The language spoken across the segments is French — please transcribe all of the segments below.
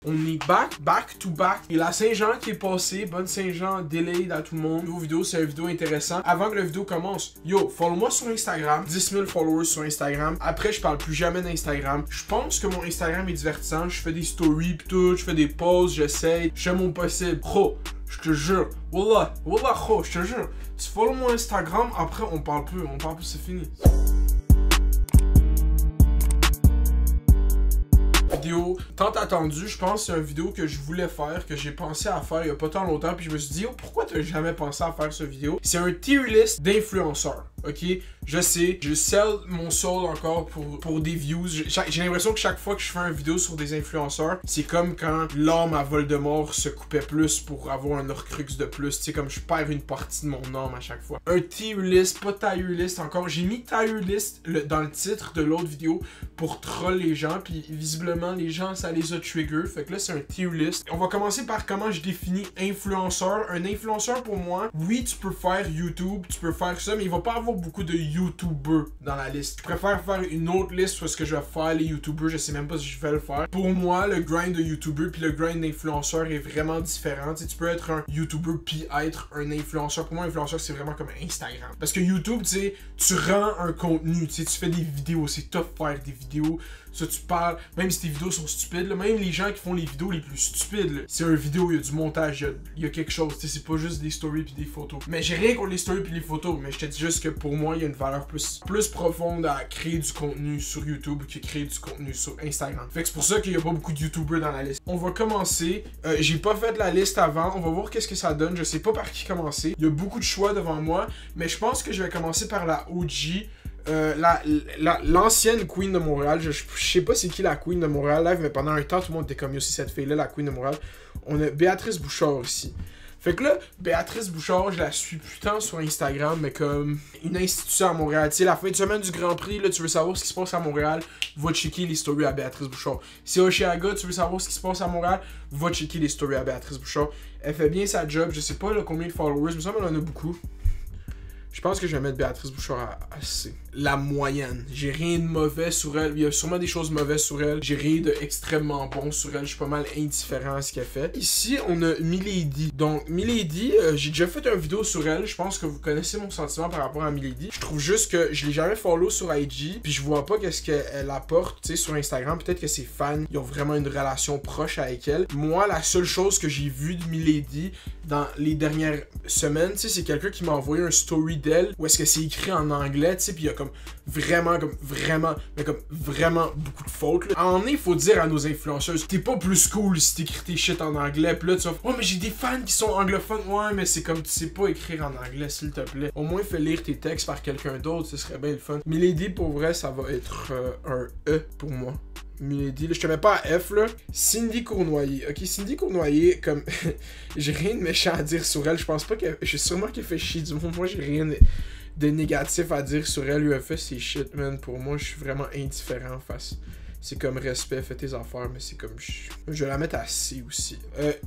On est back to back. Et la Saint-Jean qui est passée. Bonne Saint-Jean, delayed à tout le monde. Nouveau vidéo, c'est une vidéo intéressante. Avant que la vidéo commence, yo, follow-moi sur Instagram. 10 000 followers sur Instagram. Après, je parle plus jamais d'Instagram. Je pense que mon Instagram est divertissant. Je fais des stories pis tout. Je fais des posts, j'essaye. Je fais mon possible. Bro, je te jure. Wallah, bro, je te jure. Tu follow mon Instagram, après on parle plus, c'est fini. Vidéo tant attendue, je pense que c'est une vidéo que je voulais faire, que j'ai pensé à faire il y a pas tant longtemps, puis je me suis dit, oh, pourquoi t'as jamais pensé à faire cette vidéo? C'est un tier list d'influenceurs, ok? Je sais, je sell mon soul encore pour des views. J'ai l'impression que chaque fois que je fais une vidéo sur des influenceurs, c'est comme quand l'âme à Voldemort se coupait plus pour avoir un Horcrux de plus, tu sais, comme je perds une partie de mon âme à chaque fois. Un tier list, pas tier list encore. J'ai mis tier list dans le titre de l'autre vidéo pour troll les gens, puis visiblement les gens ça les a trigger, fait que là c'est un tier list. On va commencer par comment je définis influenceur. Un influenceur pour moi, oui tu peux faire YouTube, tu peux faire ça, mais il va pas avoir beaucoup de YouTubers dans la liste. Je préfère faire une autre liste parce que je vais faire les YouTubers, je sais même pas si je vais le faire. Pour moi, le grind de YouTuber puis le grind d'influenceur est vraiment différent. Tu sais, tu peux être un YouTuber puis être un influenceur. Pour moi, un influenceur c'est vraiment comme Instagram. Parce que YouTube, tu sais, tu rends un contenu, tu sais, tu fais des vidéos, c'est tough faire des vidéos. Ça, tu parles, même si tes vidéos sont stupides, là, même les gens qui font les vidéos les plus stupides, c'est une vidéo, il y a du montage, il y a quelque chose, c'est pas juste des stories puis des photos. Mais j'ai rien contre les stories puis les photos, mais je te dis juste que pour moi, il y a une valeur plus profonde à créer du contenu sur YouTube que créer du contenu sur Instagram. Fait que c'est pour ça qu'il y a pas beaucoup de YouTubers dans la liste. On va commencer, j'ai pas fait la liste avant, on va voir qu'est-ce que ça donne, je sais pas par qui commencer. Il y a beaucoup de choix devant moi, mais je pense que je vais commencer par la OG. L'ancienne Queen de Montréal, je sais pas c'est qui la Queen de Montréal live, mais pendant un temps tout le monde était comme aussi cette fille là, la Queen de Montréal. On a Béatrice Bouchard ici. Fait que là, Béatrice Bouchard, je la suis putain sur Instagram, mais comme une institution à Montréal. Tu sais, la fin de semaine du Grand Prix, là, tu veux savoir ce qui se passe à Montréal, va checker les stories à Béatrice Bouchard. Si Oshiaga, tu veux savoir ce qui se passe à Montréal, va checker les stories à Béatrice Bouchard. Elle fait bien sa job, je sais pas là, combien de followers, mais ça m'en en a beaucoup. Je pense que je vais mettre Béatrice Bouchard à C. La moyenne. J'ai rien de mauvais sur elle. Il y a sûrement des choses mauvaises sur elle. J'ai rien d'extrêmement bon sur elle. Je suis pas mal indifférent à ce qu'elle fait. Ici, on a Milady. Donc, Milady, j'ai déjà fait une vidéo sur elle. Je pense que vous connaissez mon sentiment par rapport à Milady. Je trouve juste que je l'ai jamais follow sur IG. Puis je vois pas qu'est-ce qu'elle apporte, tu sais, sur Instagram. Peut-être que ses fans, ils ont vraiment une relation proche avec elle. Moi, la seule chose que j'ai vue de Milady dans les dernières semaines, tu sais, c'est quelqu'un qui m'a envoyé un story d'elle où est-ce que c'est écrit en anglais, tu sais, puis il y a comme vraiment beaucoup de fautes, là. En il faut dire à nos influenceuses, t'es pas plus cool si t'écris tes shit en anglais, pis là tu vas, oh mais j'ai des fans qui sont anglophones, ouais mais c'est comme tu sais pas écrire en anglais s'il te plaît. Au moins fais lire tes textes par quelqu'un d'autre, ce serait bien le fun. Milady pour vrai ça va être un E pour moi. Milady, là, je te mets pas à F là. Cindy Cournoyer. Ok, Cindy Cournoyer, comme. J'ai rien de méchant à dire sur elle. Je pense pas qu'elle. Je suis sûrement qu'elle fait chier du monde. Moi, j'ai rien de négatif à dire sur elle. UFS, c'est shit, man. Pour moi, je suis vraiment indifférent face. C'est comme respect, fais tes affaires, mais c'est comme. Je vais la mettre à C aussi.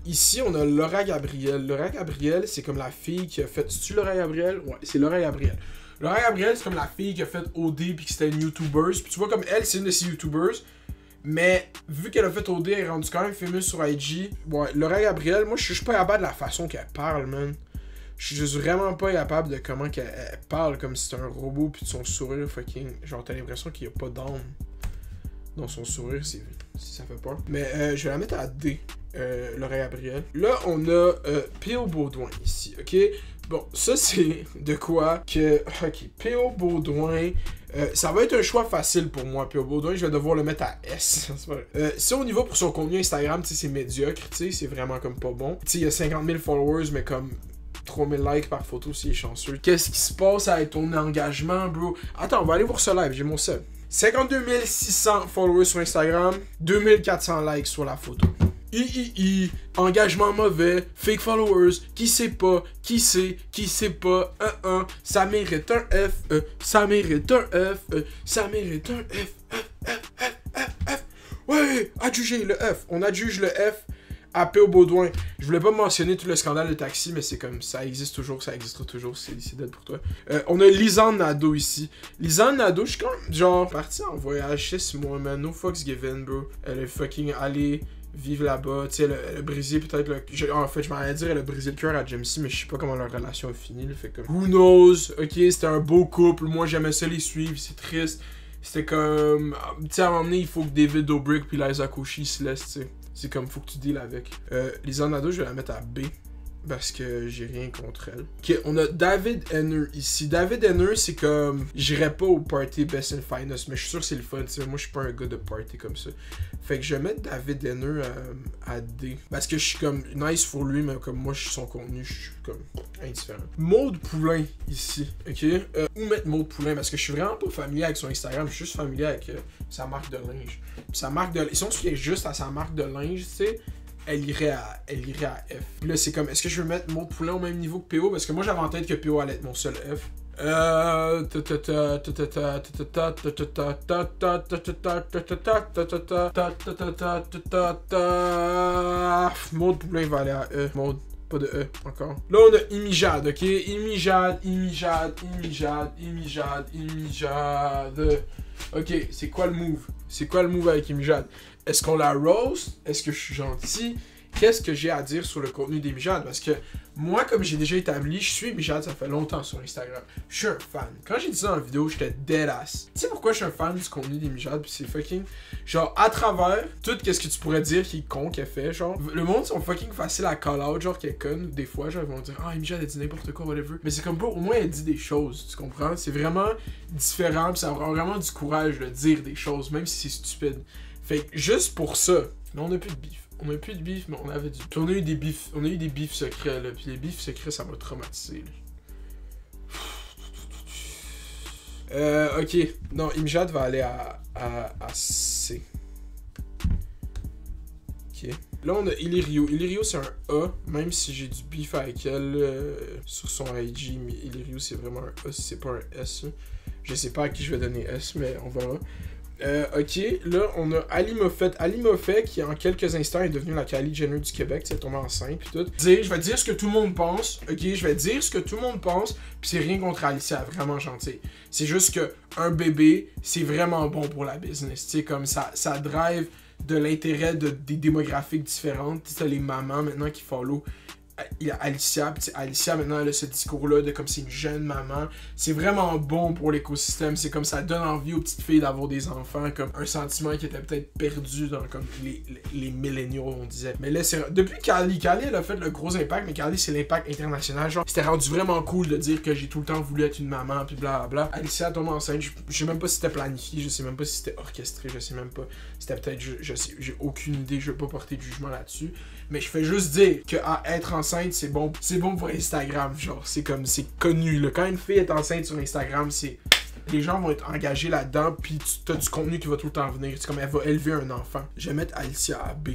Ici, on a Laura Gabriel. Laura Gabriel, c'est comme la fille qui a fait. C'est-tu Laura Gabriel? Ouais, c'est Laura Gabriel. Laura Gabriel, c'est comme la fille qui a fait OD puis qui c'était une YouTuber. Puis tu vois, comme elle, c'est une de ces YouTubers. Mais vu qu'elle a fait OD, elle est rendue quand même famous sur IG. Ouais, Laura Gabriel, moi je suis pas capable de la façon qu'elle parle, man. Je suis juste vraiment pas capable de comment qu'elle parle comme si c'était un robot puis de son sourire fucking. Genre t'as l'impression qu'il y a pas d'âme dans son sourire, si ça fait peur. Mais je vais la mettre à D, Laura Gabriel. Là on a P.O. Baudouin ici, ok? Bon, ça c'est de quoi que. Ok, P.O. Baudouin. Ça va être un choix facile pour moi, P.O. Baudouin, je vais devoir le mettre à S. Si on y va pour son contenu Instagram, tu sais, c'est médiocre, tu sais, c'est vraiment comme pas bon. Tu sais, il y a 50 000 followers, mais comme 3000 likes par photo s'il est chanceux. Qu'est-ce qui se passe avec ton engagement, bro? Attends, on va aller voir ce live, j'ai mon seul. 52 600 followers sur Instagram, 2400 likes sur la photo. Engagement mauvais, fake followers, qui sait pas, qui sait pas, ça mérite un F, ça mérite un F, ça mérite un F. Ouais, adjuger le F, on adjuge le F à P.O. Baudouin. Je voulais pas mentionner tout le scandale de taxi, mais c'est comme ça existe toujours, ça existera toujours, c'est dead pour toi. On a Lisanne Nadeau ici. Lisanne Nadeau, je suis quand même genre parti en voyage 6 mois, man, no fucks given, bro. Elle est fucking allée vivent là-bas. Tu sais, elle a brisé peut-être le... En fait, je m'en allais dire, elle a brisé le cœur à Jamesy, mais je sais pas comment leur relation a fini. Là, fait comme... Who knows? Ok, c'était un beau couple. Moi, j'aimais ça les suivre. C'est triste. C'était comme... Tu sais, à un moment donné, il faut que David Dobrik puis Liza Koshy se laissent, tu sais. C'est comme, faut que tu deals avec. Lisa Nado, je vais la mettre à B. Parce que j'ai rien contre elle. Ok, on a David Henner ici. David Henner, c'est comme... J'irais pas au party Best and Finest, mais je suis sûr que c'est le fun, t'sais. Moi, je suis pas un gars de party comme ça. Fait que je vais mettre David Henner à D. Parce que je suis comme nice pour lui, mais comme moi, je suis son contenu, je suis comme indifférent. Maude Poulain, ici. Ok? Où mettre Maude Poulain? Parce que je suis vraiment pas familier avec son Instagram. Je suis juste familier avec sa marque de linge. Puis sa marque de linge... Si on se fie juste à sa marque de linge, tu sais... Elle irait à F. Puis là, c'est comme, est-ce que je veux mettre Maude Poulain au même niveau que PO? Parce que moi, j'avais en tête que PO allait être mon seul F. Maude Poulain va aller à E. Maude, pas de E encore. Là, on a Imijad, ok? Imijad. Ok, c'est quoi le move? C'est quoi le move avec Imijad? Est-ce qu'on la roast? Est-ce que je suis gentil? Qu'est-ce que j'ai à dire sur le contenu d'Imijad? Parce que moi, comme j'ai déjà établi, je suis Imijad, ça fait longtemps sur Instagram. Je suis un fan. Quand j'ai dit ça dans la vidéo, j'étais deadass. Tu sais pourquoi je suis un fan du contenu d'Imijad? Puis c'est fucking... Genre, à travers tout qu'est-ce que tu pourrais dire qui est con qu'elle fait, genre... Le monde sont fucking faciles à call out, genre qu'elle conne. Des fois, genre, ils vont dire « Ah, Imijad, elle dit n'importe quoi, whatever. » Mais c'est comme, bro, au moins, elle dit des choses, tu comprends? C'est vraiment différent, puis ça prend vraiment du courage de dire des choses, même si c'est stupide. Fait que juste pour ça, là, on a plus de bif. On a plus de bif, mais on avait du... Puis on a eu des bifs secrets, là. Puis les bifs secrets, ça m'a traumatisé, là. Ok. Non, Imijad va aller à C. Ok. Là, on a Illyrio. Illyrio, c'est un A, même si j'ai du bif avec elle sur son IG, mais Illyrio, c'est vraiment un A, si c'est pas un S. Je sais pas à qui je vais donner S, mais on verra. Ok, là, on a Ali Moffett. Ali Moffett, qui en quelques instants est devenue la Kylie Jenner du Québec, c'est tombé enceinte, pis tout. Je vais dire ce que tout le monde pense, ok? Je vais dire ce que tout le monde pense, pis c'est rien contre Alicia, vraiment gentil. C'est juste que un bébé, c'est vraiment bon pour la business, tu sais, comme ça drive de l'intérêt des démographiques différentes. Tu sais, t'as les mamans maintenant qui follow Alicia, pis Alicia maintenant elle a ce discours-là de comme c'est une jeune maman. C'est vraiment bon pour l'écosystème, c'est comme ça donne envie aux petites filles d'avoir des enfants, comme un sentiment qui était peut-être perdu dans comme les milléniaux on disait. Mais là c'est depuis Kylie elle a fait le gros impact, mais Kylie c'est l'impact international, genre c'était rendu vraiment cool de dire que j'ai tout le temps voulu être une maman puis blablabla. Alicia tombe enceinte, je sais même pas si c'était planifié, je sais même pas si c'était orchestré, je sais même pas, c'était peut-être j'ai aucune idée, je vais pas porter de jugement là-dessus. Mais je fais juste dire que être enceinte, c'est bon pour Instagram, genre, c'est comme, c'est connu, là. Quand une fille est enceinte sur Instagram, c'est... Les gens vont être engagés là-dedans, puis t'as du contenu qui va tout le temps venir. C'est comme, elle va élever un enfant. Je vais mettre Alicia à B.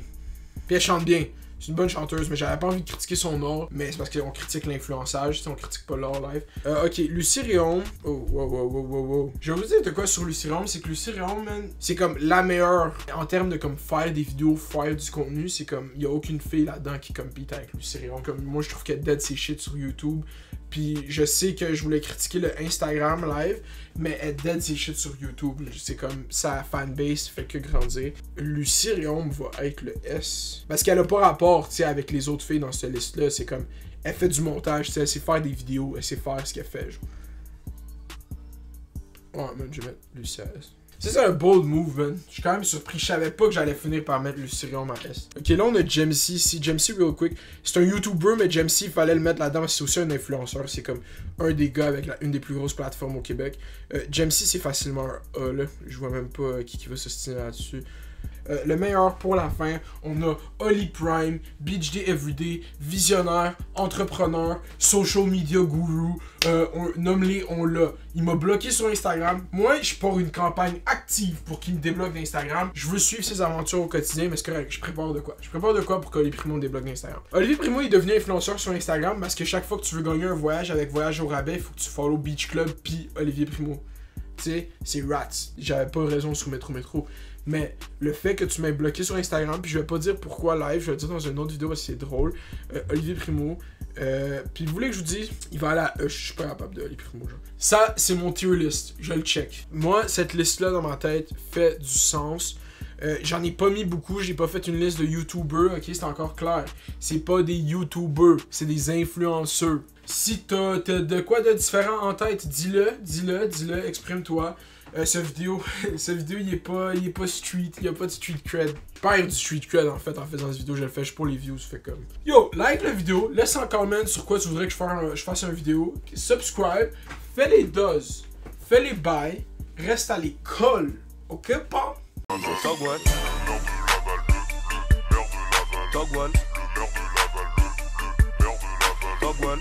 Puis elle chante bien. C'est une bonne chanteuse, mais j'avais pas envie de critiquer son art, mais c'est parce qu'on critique l'influençage, on critique pas l'art live. Ok, Lucie Réaume. Oh, wow. Je vais vous dire de quoi sur Lucie Réaume, c'est que Lucie Réaume, man, c'est comme la meilleure en termes de comme faire des vidéos, faire du contenu, c'est comme, y a aucune fille là-dedans qui compete avec Lucie Réaume. Comme, moi, je trouve qu'elle dead ses shit sur YouTube. Puis je sais que je voulais critiquer le Instagram live, mais elle dead ses shit sur YouTube. C'est comme sa fanbase fait que grandir. Lucie Réaume va être le S. Parce qu'elle a pas rapport, tu sais, avec les autres filles dans cette liste-là. C'est comme, elle fait du montage, tu sais, elle sait faire des vidéos, elle sait faire ce qu'elle fait, genre. Ouais, man, je vais mettre Lucie à S. C'est un bold move, man. Je suis quand même surpris. Je savais pas que j'allais finir par mettre Lucie Réaume à S. Ok, là, on a Jamesy ici. Jamesy, real quick. C'est un YouTuber, mais Jamesy, il fallait le mettre là-dedans parce que c'est aussi un influenceur. C'est comme un des gars avec une des plus grosses plateformes au Québec. Jamesy, c'est facilement un A, là. Je vois même pas qui va s'ostiner là-dessus. Le meilleur pour la fin, on a Oli Prime, Beach Day Everyday, visionnaire, entrepreneur, social media guru, nomme-les, on l'a. Il m'a bloqué sur Instagram. Moi, je pars une campagne active pour qu'il me débloque d'Instagram. Je veux suivre ses aventures au quotidien, mais c'est correct, je prépare de quoi. Je prépare de quoi pour qu'Olivier Primo me débloque d'Instagram. Olivier Primo est devenu influenceur sur Instagram parce que chaque fois que tu veux gagner un voyage avec Voyage au rabais, il faut que tu follow Beach Club puis Olivier Primo. Tu sais, c'est rats. J'avais pas raison sur Métro. Mais le fait que tu m'aies bloqué sur Instagram, puis je vais pas dire pourquoi live, je vais le dire dans une autre vidéo parce que c'est drôle. Olivier Primo. Puis vous voulez que je vous dise, il va aller à E, je suis pas capable de Olivier Primo, genre. Ça, c'est mon tier list, je le check. Moi, cette liste-là dans ma tête fait du sens. J'en ai pas mis beaucoup, j'ai pas fait une liste de YouTubers, ok, c'est encore clair. C'est pas des YouTubers, c'est des influenceurs. Si t'as de quoi de différent en tête, dis-le, exprime-toi. Cette vidéo, il est pas street, il y a pas de street cred. Je perds du street cred en fait en faisant cette vidéo, je le fais juste pour les views, fait comme. Yo, like la vidéo, laisse un comment sur quoi tu voudrais que je fasse une vidéo. Subscribe, fais les does, fais les bails, reste à l'école, ok, pas? Talk one. Talk one. Talk one.